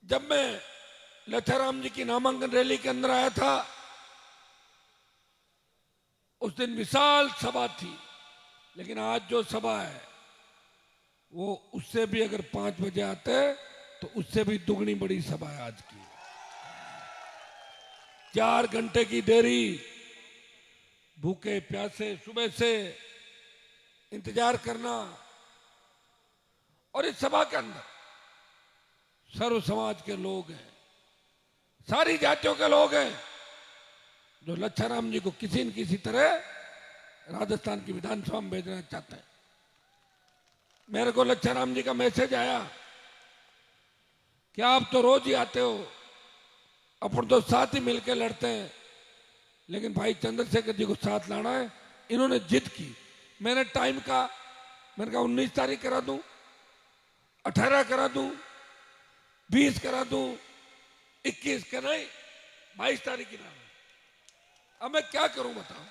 जब मैं लच्छाराम जी की नामांकन रैली के अंदर आया था, उस दिन विशाल सभा थी, लेकिन आज जो सभा है वो उससे भी अगर 5 बजे आते तो उससे भी दुगनी बड़ी सभा है आज की। 4 घंटे की देरी, भूखे प्यासे सुबह से इंतजार करना, और इस सभा के अंदर सर्व समाज के लोग हैं, सारी जातियों के लोग हैं, जो लच्छाराम जी को किसी न किसी तरह राजस्थान की विधानसभा में भेजना चाहते हैं। मेरे को लच्छाराम जी का मैसेज आया कि आप तो रोज ही आते हो, अपन तो साथ ही मिलकर लड़ते हैं, लेकिन भाई चंद्रशेखर जी को साथ लाना है। इन्होंने जिद की। मैंने टाइम का, मैंने कहा 19 तारीख करा दूं, 18 करा दूं, 20 करा दूं, 21 का नहीं, 22 तारीख की लाना। अब मैं क्या करूं बताओ।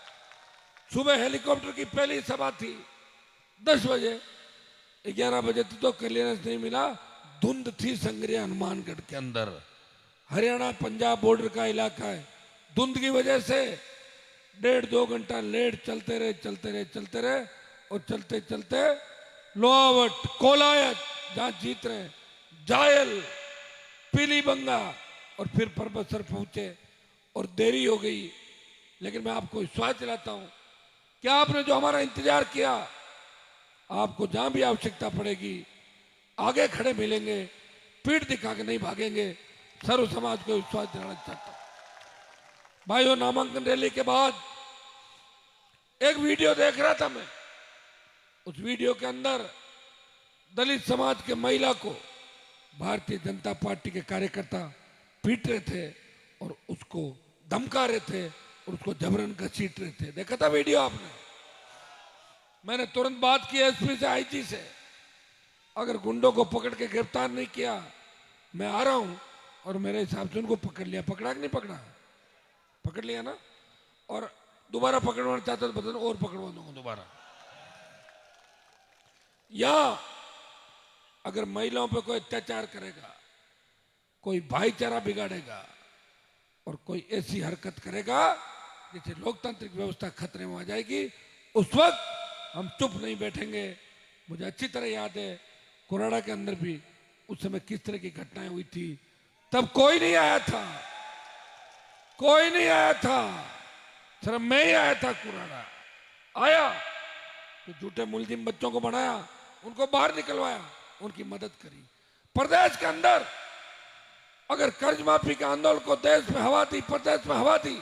सुबह हेलीकॉप्टर की पहली सभा थी 10 बजे, 11 बजे तो क्लियरेंस नहीं मिला। धुंध थी संग्रिया हनुमानगढ़ के अंदर, हरियाणा पंजाब बॉर्डर का इलाका है। धुंध की वजह से 1.5-2 घंटा लेट चलते रहे और चलते चलते लोहावट, कोलायत जहां जीत रहे, जायल, पीलीबंगा और फिर परबतसर पहुंचे और देरी हो गई। लेकिन मैं आपको विश्वास दिलाता हूं कि आपने जो हमारा इंतजार किया, आपको जहां भी आवश्यकता पड़ेगी आगे खड़े मिलेंगे, पीठ दिखा के नहीं भागेंगे। सर्व समाज को विश्वास दिलाना चाहता हूं। भाइयों, नामांकन रैली के बाद एक वीडियो देख रहा था मैं। उस वीडियो के अंदर दलित समाज के महिला को भारतीय जनता पार्टी के कार्यकर्ता पीट रहे थे और उसको धमका रहे थे और उसको जबरन घसीट रहे थे। देखा था वीडियो आपने? मैंने तुरंत बात की एसपी से, आईजी से, अगर गुंडों को पकड़ के गिरफ्तार नहीं किया, मैं आ रहा हूं। और मेरे हिसाब से उनको पकड़ लिया। पकड़ा कि नहीं पकड़ा? पकड़ लिया ना। और दोबारा पकड़वाना चाहता तो बता दो, और पकड़वा दूंगा दोबारा। या अगर महिलाओं पे कोई अत्याचार करेगा, कोई भाईचारा बिगाड़ेगा और कोई ऐसी हरकत करेगा जिससे लोकतांत्रिक व्यवस्था खतरे में आ जाएगी, उस वक्त हम चुप नहीं बैठेंगे। मुझे अच्छी तरह याद है कोराड़ा के अंदर भी उस समय किस तरह की घटनाएं हुई थी। तब कोई नहीं आया था, सिर्फ मैं ही आया था। कोराड़ा आया तो झूठे मुलजिम बच्चों को बनाया, उनको बाहर निकलवाया, उनकी मदद करी। प्रदेश के अंदर अगर कर्ज माफी के आंदोलन को देश में हवा दी, प्रदेश में हवा दी,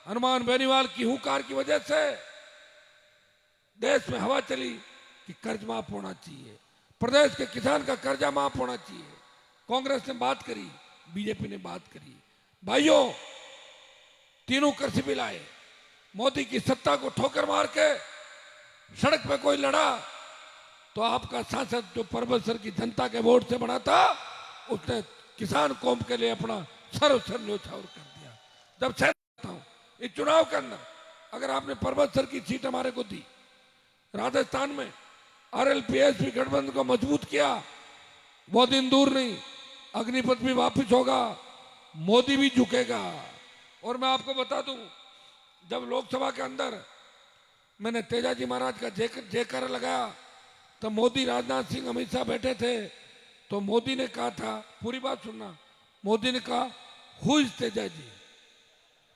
हनुमान बेनीवाल की हुंकार की वजह से देश में हवा चली कि कर्ज माफ होना चाहिए, प्रदेश के किसान का कर्जा माफ होना चाहिए। कांग्रेस ने बात करी, बीजेपी ने बात करी। भाइयों, तीनों कृषि बिल आए, मोदी की सत्ता को ठोकर मार के सड़क पे कोई लड़ा तो आपका सांसद जो परबतसर की जनता के वोट से बना था, उसने किसान कौम के लिए अपना सर्वस्व न्योछावर कर दिया। जब कहता हूं इस चुनाव के अंदर अगर आपने परबतसर की सीट हमारे को दी, राजस्थान में आरएलपी गठबंधन को मजबूत किया, वो दिन दूर नहीं, अग्निपथ भी वापस होगा, मोदी भी झुकेगा। और मैं आपको बता दूं, जब लोकसभा के अंदर मैंने तेजाजी महाराज का जयकारा लगाया तो मोदी, राजनाथ सिंह, अमित शाह बैठे थे, तो मोदी ने कहा था, पूरी बात सुनना, मोदी ने कहा हु इज तेजाजी,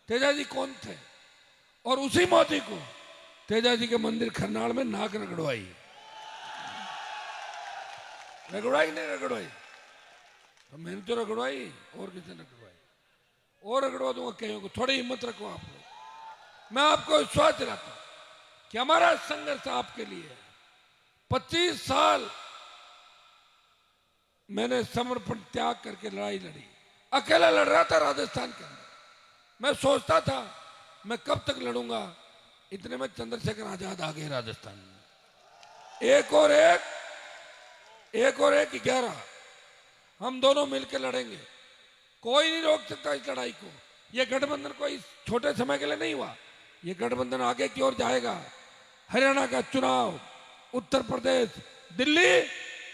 तेजाजी कौन थे? और उसी मोदी को तेजाजी के मंदिर खरनाल में नाक रगड़वाई। रगड़वाई नहीं रगड़वाई? तो मैंने तो रगड़वाई, और किसी ने रगड़वाई? और रगड़वा दूंगा कहीं को। थोड़ी हिम्मत रखो आप लोग। मैं आपको विश्वास दिलाता हूं कि हमारा संघर्ष आपके लिए है। 25 साल मैंने समर्पण त्याग करके लड़ाई लड़ी, अकेला लड़ रहा था राजस्थान के अंदर। मैं सोचता था मैं कब तक लड़ूंगा, इतने में चंद्रशेखर आजाद आ गए राजस्थान में। एक और एक 11, हम दोनों मिलकर लड़ेंगे, कोई नहीं रोक सकता इस लड़ाई को। यह गठबंधन कोई छोटे समय के लिए नहीं हुआ, यह गठबंधन आगे की ओर जाएगा। हरियाणा का चुनाव, उत्तर प्रदेश, दिल्ली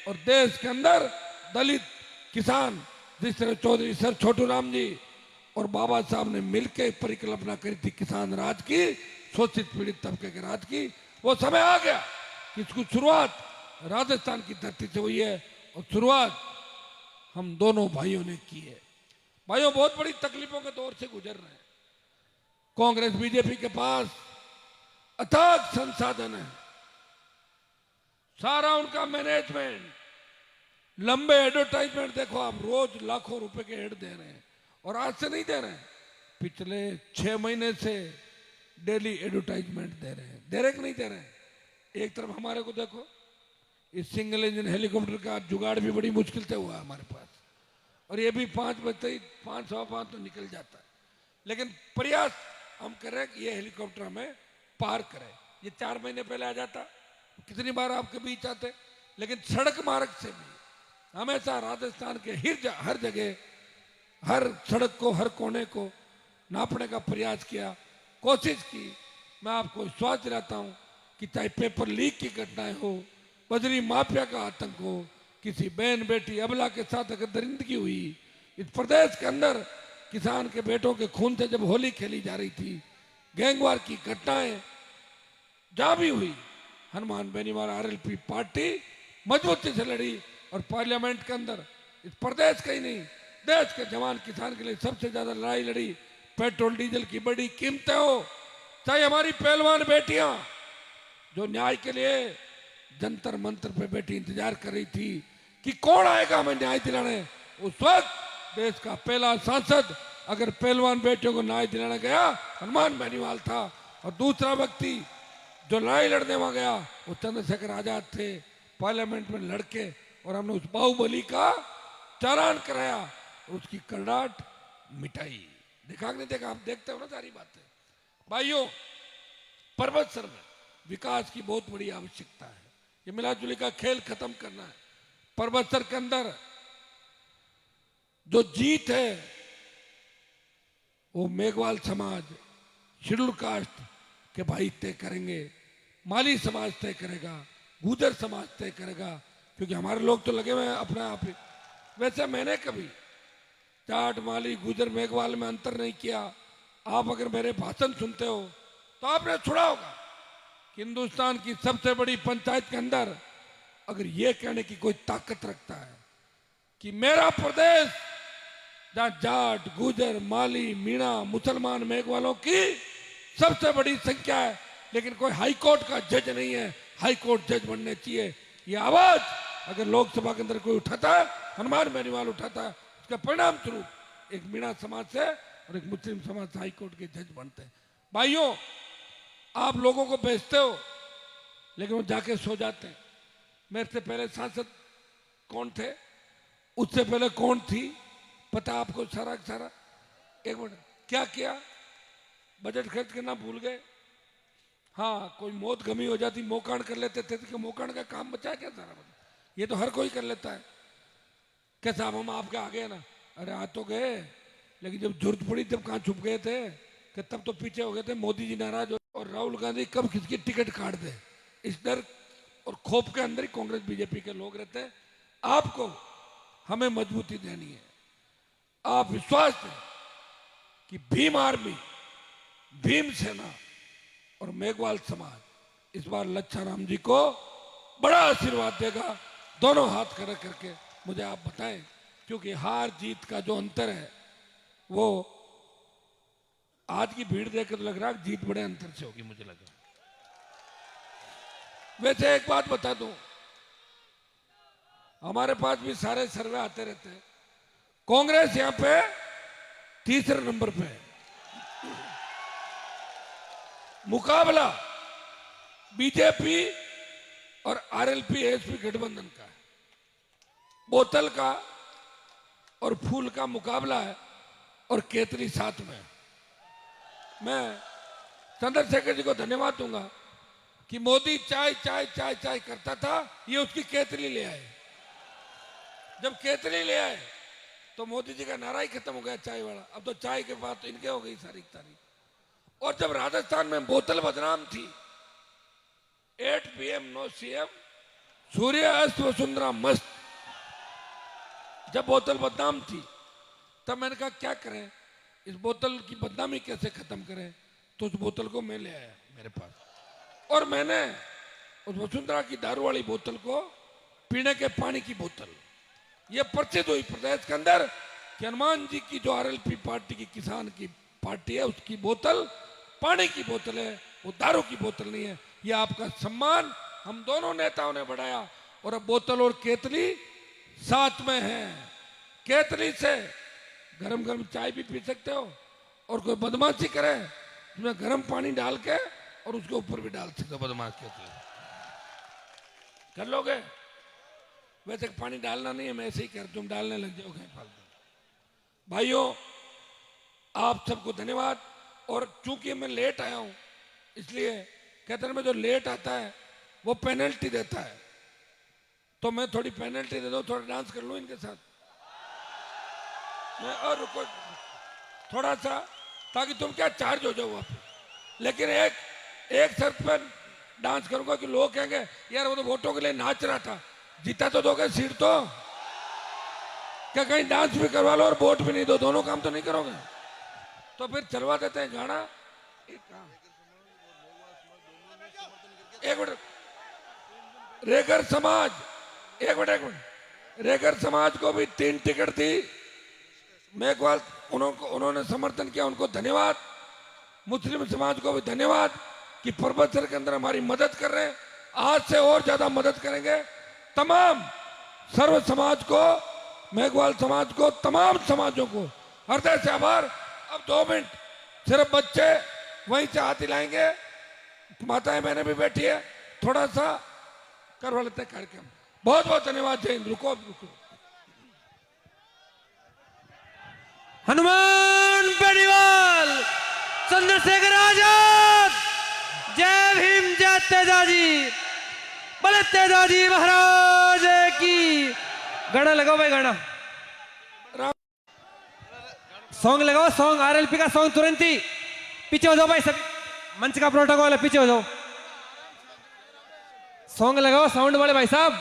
और देश के अंदर दलित किसान, जिस तरह चौधरी सर छोटू राम जी और बाबा साहब ने मिलकर परिकल्पना करी थी किसान राज की, शोषित पीड़ित तबके के राज की, वो समय आ गया कि इसकी शुरुआत राजस्थान की धरती से हुई है और शुरुआत हम दोनों भाइयों ने की है। भाइयों, बहुत बड़ी तकलीफों के दौर से गुजर रहे हैं। कांग्रेस बीजेपी के पास अथाक संसाधन है, सारा उनका मैनेजमेंट, लंबे एडवर्टाइजमेंट देखो आप, रोज लाखों रुपए के एड दे रहे हैं। और आज से नहीं दे रहे हैं, पिछले 6 महीने से डेली एडवर्टाइजमेंट दे रहे हैं। दे रहे कि नहीं दे रहे हैं? एक तरफ हमारे को देखो, इस सिंगल इंजन हेलीकॉप्टर का जुगाड़ भी बड़ी मुश्किल से हुआ हमारे पास, और ये भी 5 बजते ही 5 सवा 5 तो निकल जाता है। लेकिन प्रयास हम कर रहे हैं कि ये हेलीकॉप्टर हमें पार करे। ये 4 महीने पहले आ जाता, कितनी बार आपके बीच आते। लेकिन सड़क मार्ग से भी हमेशा राजस्थान के हर जगह, हर सड़क को, हर कोने को नापने का प्रयास किया, कोशिश की। मैं आपको विश्वास दिलाता हूं कि चाहे पेपर लीक की घटनाएं हो, बजरी माफिया का आतंक हो, किसी बहन बेटी अबला के साथ अगर दरिंदगी हुई, इस प्रदेश के अंदर किसान के बेटों के खून से जब होली खेली जा रही थी, गैंगवार की घटनाएं जहां भी हुई, हनुमान बेनीवाल आरएलपी पार्टी मजबूती से लड़ी और पार्लियामेंट के अंदर इस प्रदेश का ही नहीं, देश के जवान किसान के लिए सबसे ज्यादा लड़ाई लड़ी। पेट्रोल डीजल की बड़ी कीमतें हो, चाहे हमारी पहलवान बेटियां जो न्याय के लिए जंतर मंतर पे बैठी इंतजार कर रही थी कि कौन आएगा हमें न्याय दिलाने, उस वक्त देश का पहला सांसद अगर पहलवान बेटियों को न्याय दिलाने गया, हनुमान बेनीवाल था। और दूसरा व्यक्ति जो लड़ाई लड़ने वहां गया वो चंद्रशेखर आजाद थे। पार्लियामेंट में लड़के और हमने उस बाहुबली का चालान कराया, उसकी करड़ाहट मिटाई। देखा कि नहीं देखा? आप देखते हो ना सारी बातें। भाइयों, परबतसर में विकास की बहुत बड़ी आवश्यकता है। ये मिलाजुली का खेल खत्म करना है। परबतसर के अंदर जो जीत है वो मेघवाल समाज, शेड्यूल कास्ट के भाई तय करेंगे, माली समाज तय करेगा, गुजर समाज तय करेगा, क्योंकि हमारे लोग तो लगे हुए हैं अपने आप ही। वैसे मैंने कभी जाट, माली, गुजर, मेघवाल में अंतर नहीं किया। आप अगर मेरे भाषण सुनते हो तो आपने सुना होगा कि हिंदुस्तान की सबसे बड़ी पंचायत के अंदर अगर ये कहने की कोई ताकत रखता है कि मेरा प्रदेश जहां जाट, गुजर, माली, मीणा, मुसलमान, मेघवालों की सबसे बड़ी संख्या है, लेकिन कोई हाई कोर्ट का जज नहीं है, हाई कोर्ट जज बनने चाहिए, ये आवाज अगर लोकसभा के अंदर कोई उठाता है, हनुमान बेनीवाल उठाता है, उसका परिणाम स्वरूप एक मीणा समाज से और एक मुस्लिम समाज से हाई कोर्ट के जज बनते हैं। भाइयों, आप लोगों को बेचते हो लेकिन वो जाके सो जाते हैं। मेरे से पहले सांसद कौन थे, उससे पहले कौन थी, पता आपको सारा सारा। एक मिनट, क्या किया? बजट खर्च करना भूल गए। हाँ, कोई मौत गमी हो जाती मोकाण कर लेते थे, तो मोकाण का काम बचा क्या सारा बचा? ये तो हर कोई कर लेता है। क्या साहब हम आपके आ गए ना? अरे आ तो गए, लेकिन जब जरूरत पड़ी तब कहाँ छुप गए थे? कि तब तो पीछे हो गए थे। मोदी जी नाराज हो और राहुल गांधी कब किसकी टिकट काट दे, इस डर और खौफ के अंदर ही कांग्रेस बीजेपी के लोग रहते हैं। आपको हमें मजबूती देनी है। आप विश्वास दें कि भीम आर्मी, भीम सेना और मेघवाल समाज इस बार लच्छाराम जी को बड़ा आशीर्वाद देगा। दोनों हाथ खड़े करके मुझे आप बताएं, क्योंकि हार जीत का जो अंतर है वो आज की भीड़ देखकर तो लग रहा है जीत बड़े अंतर से होगी, मुझे लगा। वैसे एक बात बता दूं, हमारे पास भी सारे सर्वे आते रहते हैं। कांग्रेस यहां पे तीसरे नंबर पे है। मुकाबला बीजेपी और आरएलपी एएसपी गठबंधन का है। बोतल का और फूल का मुकाबला है और केतली साथ में है। मैं चंद्रशेखर जी को धन्यवाद दूंगा कि मोदी चाय चाय चाय चाय करता था, ये उसकी केतली ले आए। जब केतली ले आए तो मोदी जी का नारा ही खत्म हो गया चाय वाला। अब तो चाय के बाद तो इनके हो गई सारी तारीफ। और जब राजस्थान में बोतल बदनाम थी, 8 PM नो CM, सूर्य अस्त वसुंधरा मस्त, जब बोतल बदनाम थी तब मैंने कहा क्या करें, इस बोतल की बदनामी कैसे खत्म करें? तो उस बोतल को मैं ले आया मेरे पास, और मैंने उस वसुंधरा की दारू वाली बोतल को पीने के पानी की बोतल, ये प्रसिद्ध हुई प्रदेश के अंदर कि हनुमान जी की जो आरएलपी पार्टी की किसान की पार्टी है, उसकी बोतल पानी की बोतल है, वो दारू की बोतल नहीं है। ये आपका सम्मान हम दोनों नेताओं ने बढ़ाया, और अब बोतल और केतली साथ में है। केतली से गरम गरम चाय भी पी सकते हो, और कोई बदमाशी करे उसमें गरम पानी डाल के और उसके ऊपर भी डाल सकते हो बदमाश केतली, कर लोगे? वैसे पानी डालना नहीं है, मैं ऐसे ही कर, तुम डालने लग जाओगे फालतू। भाइयों, आप सबको धन्यवाद। और चूंकि मैं लेट आया हूं, इसलिए कहते हैं में जो लेट आता है वो पेनल्टी देता है, तो मैं थोड़ी पेनल्टी दे दूं, थोड़ा डांस कर लूं इनके साथ मैं, और रुको थोड़ा सा, ताकि तुम क्या चार्ज हो जाओ वापस। लेकिन एक शर्त पर डांस करूंगा कि लोग कहेंगे यार वो तो वोटों के लिए नाच रहा था, जीता तो दोगे सीट तो, क्या कहीं डांस भी करवा लो और वोट भी नहीं दो, दोनों काम तो नहीं करोगे? तो फिर चलवा देते हैं गाना। एक मिनट, रेगर समाज, एक मिनट, रेगर समाज को भी 3 टिकट दी, मेघवाल उन्होंने समर्थन किया, उनको धन्यवाद। मुस्लिम समाज को भी धन्यवाद कि प्रबंधन के अंदर हमारी मदद कर रहे हैं, आज से और ज्यादा मदद करेंगे। तमाम सर्व समाज को, मेघवाल समाज को, तमाम समाजों को हृदय से आभार। अब 2 मिनट सिर्फ बच्चे वहीं से हाथ हिलाएंगे, माताएं बहनें भी बैठी है, थोड़ा सा करवा लेते हैं कार्यक्रम। बहुत बहुत धन्यवाद। जय हिंद। रुको रुको, हनुमान बेनीवाल, चंद्रशेखर आजाद, जय भीम, जय तेजाजी, बोले तेजाजी महाराज की। गाना लगाओ भाई, गाना सॉन्ग लगाओ, सॉन्ग आरएलपी का सॉन्ग तुरंत ही। पीछे हो जाओ भाई, सभी मंच का प्रोटोकॉल है, पीछे हो जाओ। सॉन्ग लगाओ साउंड वाले भाई साहब।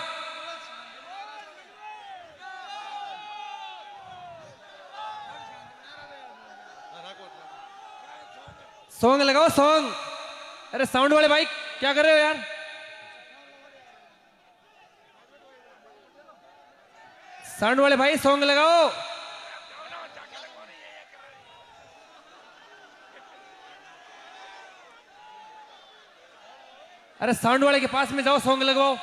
सॉन्ग लगाओ, सॉन्ग। अरे साउंड वाले भाई क्या कर रहे हो यार? साउंड वाले भाई सॉन्ग लगाओ। अरे साउंड वाले के पास में जाओ, सॉन्ग लगवाओ।